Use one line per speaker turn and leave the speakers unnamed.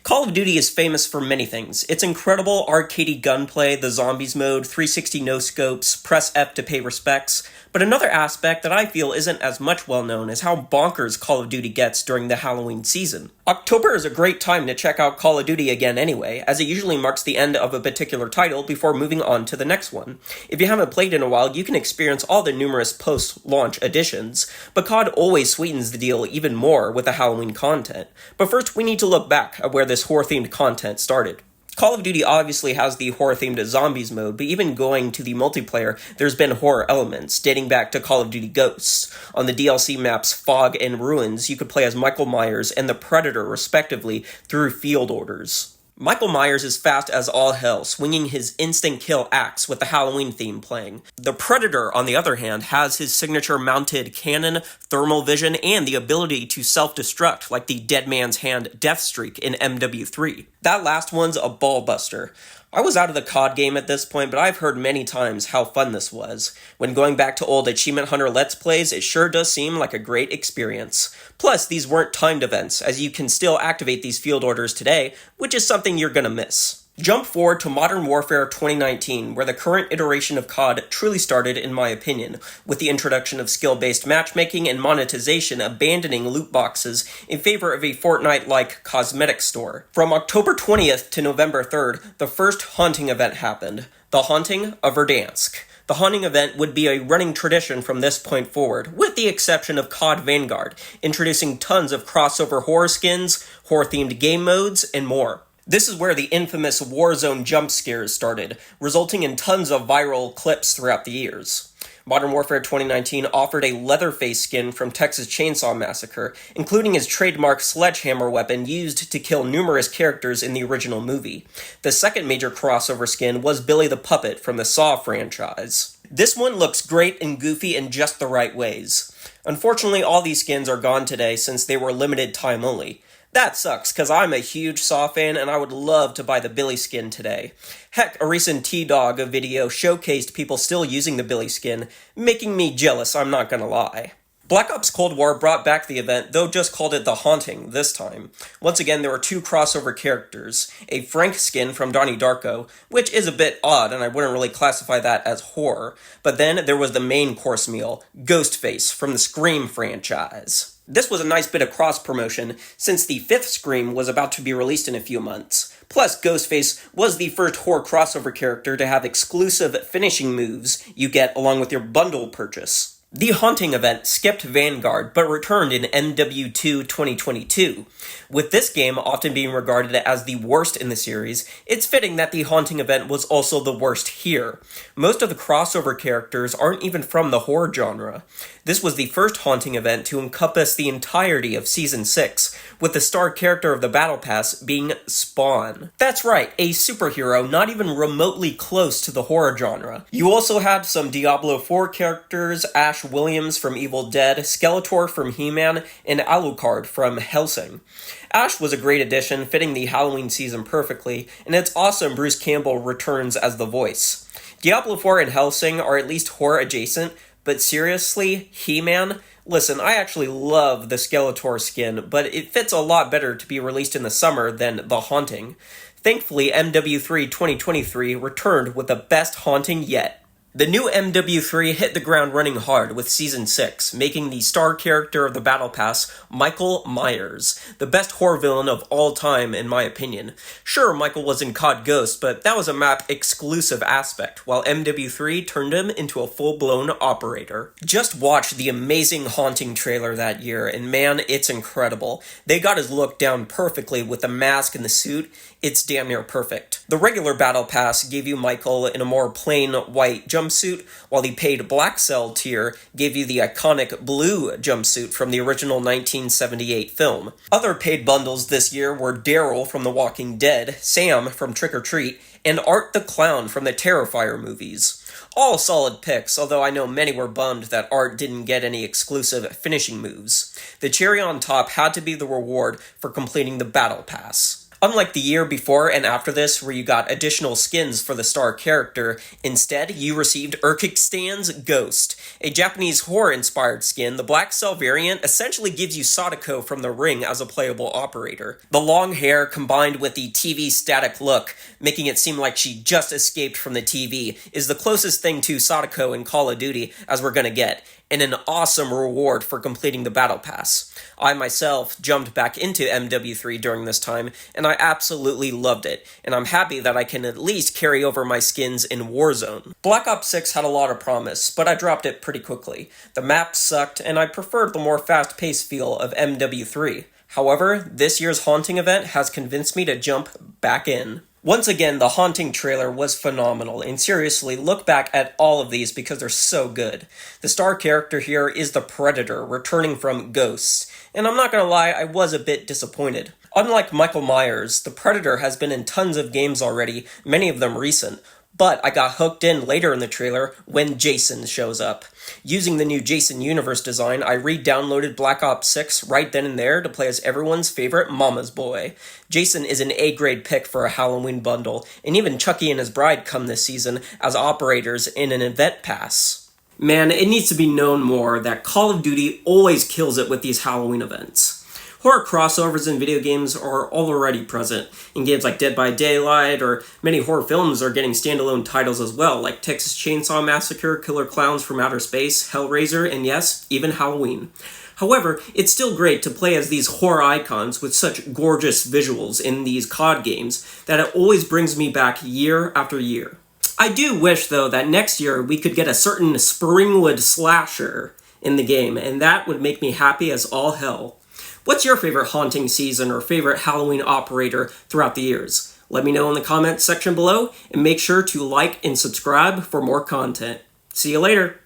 Call of Duty is famous for many things. Its incredible arcadey gunplay, the zombies mode, 360 no-scopes, press F to pay respects, but another aspect that I feel isn't as much well known is how bonkers Call of Duty gets during the Halloween season. October is a great time to check out Call of Duty again anyway, as it usually marks the end of a particular title before moving on to the next one. If you haven't played in a while, you can experience all the numerous post-launch additions, but COD always sweetens the deal even more with the Halloween content. But first, we need to look back at where this horror-themed content started. Call of Duty obviously has the horror-themed zombies mode, but even going to the multiplayer, there's been horror elements, dating back to Call of Duty Ghosts. On the DLC maps Fog and Ruins, you could play as Michael Myers and the Predator, respectively, through field orders. Michael Myers is fast as all hell, swinging his instant kill axe with the Halloween theme playing. The Predator, on the other hand, has his signature mounted cannon, thermal vision, and the ability to self-destruct like the Dead Man's Hand death streak in MW3. That last one's a ball buster. I was out of the COD game at this point, but I've heard many times how fun this was. When going back to old Achievement Hunter Let's Plays, it sure does seem like a great experience. Plus, these weren't timed events, as you can still activate these field orders today, which is something you're gonna miss. Jump forward to Modern Warfare 2019, where the current iteration of COD truly started, in my opinion, with the introduction of skill-based matchmaking and monetization abandoning loot boxes in favor of a Fortnite-like cosmetic store. From October 20th to November 3rd, the first Haunting event happened, the Haunting of Verdansk. The Haunting event would be a running tradition from this point forward, with the exception of COD Vanguard, introducing tons of crossover horror skins, horror-themed game modes, and more. This is where the infamous Warzone jump scares started, resulting in tons of viral clips throughout the years. Modern Warfare 2019 offered a Leatherface skin from Texas Chainsaw Massacre, including his trademark sledgehammer weapon used to kill numerous characters in the original movie. The second major crossover skin was Billy the Puppet from the Saw franchise. This one looks great and goofy in just the right ways. Unfortunately, all these skins are gone today since they were limited time only. That sucks, cause I'm a huge Saw fan and I would love to buy the Billy skin today. Heck, a recent T-Dog video showcased people still using the Billy skin, making me jealous, I'm not gonna lie. Black Ops Cold War brought back the event, though just called it the Haunting this time. Once again, there were two crossover characters, a Frank skin from Donnie Darko, which is a bit odd and I wouldn't really classify that as horror, but then there was the main course meal, Ghostface from the Scream franchise. This was a nice bit of cross-promotion, since the fifth Scream was about to be released in a few months. Plus, Ghostface was the first horror crossover character to have exclusive finishing moves you get along with your bundle purchase. The Haunting event skipped Vanguard, but returned in MW2 2022. With this game often being regarded as the worst in the series, it's fitting that the Haunting event was also the worst here. Most of the crossover characters aren't even from the horror genre. This was the first Haunting event to encompass the entirety of Season 6, with the star character of the Battle Pass being Spawn. That's right, a superhero not even remotely close to the horror genre. You also had some Diablo 4 characters, Ash Williams from Evil Dead, Skeletor from He-Man, and Alucard from Hellsing. Ash was a great addition, fitting the Halloween season perfectly, and it's awesome Bruce Campbell returns as the voice. Diablo 4 and Hellsing are at least horror adjacent, but seriously, He-Man? Listen, I actually love the Skeletor skin, but it fits a lot better to be released in the summer than The Haunting. Thankfully, MW3 2023 returned with the best Haunting yet. The new MW3 hit the ground running hard with Season 6, making the star character of the Battle Pass Michael Myers, the best horror villain of all time in my opinion. Sure, Michael was in COD Ghost, but that was a map-exclusive aspect, while MW3 turned him into a full-blown operator. Just watch the amazing Haunting trailer that year, and man, it's incredible. They got his look down perfectly with the mask and the suit. It's damn near perfect. The regular Battle Pass gave you Michael in a more plain white jumpsuit, while the paid Black Cell tier gave you the iconic blue jumpsuit from the original 1978 film. Other paid bundles this year were Daryl from The Walking Dead, Sam from Trick or Treat, and Art the Clown from the Terrifier movies. All solid picks, although I know many were bummed that Art didn't get any exclusive finishing moves. The cherry on top had to be the reward for completing the Battle Pass. Unlike the year before and after this, where you got additional skins for the star character, instead you received Urkistan's Ghost. A Japanese horror-inspired skin, the Black Cell variant essentially gives you Sadako from The Ring as a playable operator. The long hair combined with the TV static look, making it seem like she just escaped from the TV, is the closest thing to Sadako in Call of Duty as we're gonna get, and an awesome reward for completing the Battle Pass. I myself jumped back into MW3 during this time, and I absolutely loved it, and I'm happy that I can at least carry over my skins in Warzone. Black Ops 6 had a lot of promise, but I dropped it pretty quickly. The map sucked, and I preferred the more fast-paced feel of MW3. However, this year's Haunting event has convinced me to jump back in. Once again, the Haunting trailer was phenomenal, and seriously, look back at all of these because they're so good. The star character here is the Predator, returning from Ghosts, and I'm not gonna lie, I was a bit disappointed. Unlike Michael Myers, the Predator has been in tons of games already, many of them recent, but I got hooked in later in the trailer when Jason shows up. Using the new Jason Universe design, I re-downloaded Black Ops 6 right then and there to play as everyone's favorite mama's boy. Jason is an A-grade pick for a Halloween bundle, and even Chucky and his bride come this season as operators in an event pass. Man, it needs to be known more that Call of Duty always kills it with these Halloween events. Horror crossovers in video games are already present. In games like Dead by Daylight, or many horror films are getting standalone titles as well, like Texas Chainsaw Massacre, Killer Clowns from Outer Space, Hellraiser, and yes, even Halloween. However, it's still great to play as these horror icons with such gorgeous visuals in these COD games that it always brings me back year after year. I do wish, though, that next year we could get a certain Springwood slasher in the game, and that would make me happy as all hell. What's your favorite Haunting season or favorite Halloween operator throughout the years? Let me know in the comments section below, and make sure to like and subscribe for more content. See you later!